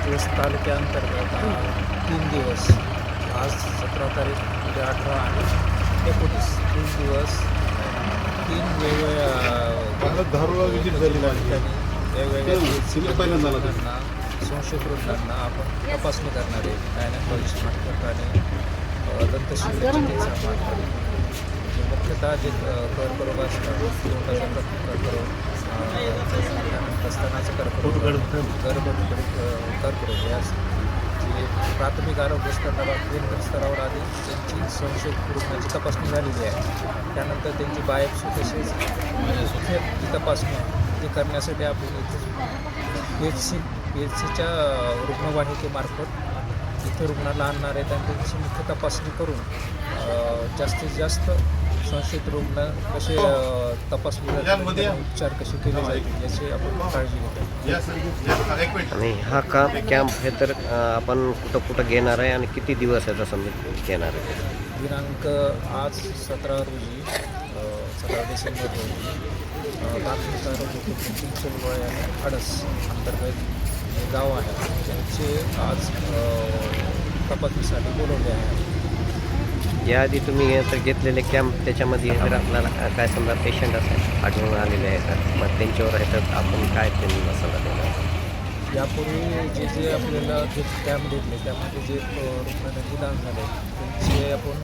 माळशिरस तालुक्याअंतर्गत 3 दिवस, आज 17 तारीख, उद्या 18 आणि 19 3 दिवस 3 वेगवेगळ्या ठिकाणी वेगवेगळ्या रुग्णांना, संशयित रुग्णांना आपण तपासणी करणार आहे. गायनेकॉलॉजिस्ट मार्फत आणि दंतशिबिर चिकित्सा मार्फत. मुख्यतः जे कर्करोग असतात, पोटाचा कर्करोग, त्यानंतर स्तनाचा कर्करोग, कर्करोग हे असतात. जे प्राथमिक आरोग्य स्तरावर, केंद्र स्तरावर आधी त्यांची संशयित रुग्णाची तपासणी झालेली आहे. त्यानंतर त्यांची बायोप्सी तसेच मुख्य तपासणी ते करण्यासाठी आपण इथे PHCच्या रुग्णवाहिकेमार्फत इथे रुग्णाला आणणार आहेत आणि त्यांची मुख्य तपासणी करून जास्तीत जास्त संशयित रुग्ण कसे तपासले जातात, उपचार कसे केले जातील याची आपण काळजी घेतो. आणि हा कॅम्प हे तर आपण कुठं घेणार आहे आणि किती दिवस याचा समजा घेणार आहे? दिनांक आज 17 रोजी 17 डिसेंबर रोजी प्राथमिक आरोग्य केंद्र चिंचलवाडी आणि अडस अंतर्गत जे गाव आहे त्यांचे आज तपासणीसाठी बोलवले आहे. याआधी तुम्ही तर घेतलेले कॅम्प त्याच्यामध्ये जर आपल्याला काय समजा पेशंट असेल आढळून आलेले आहेत मग त्यांच्यावर ह्याच्यात आपण काय त्यांना सल्ला देणार? यापूर्वी जे आपल्याला जे कॅम्प घेतले त्यामध्ये जे रुग्णांना निदान झाले त्यांचे आपण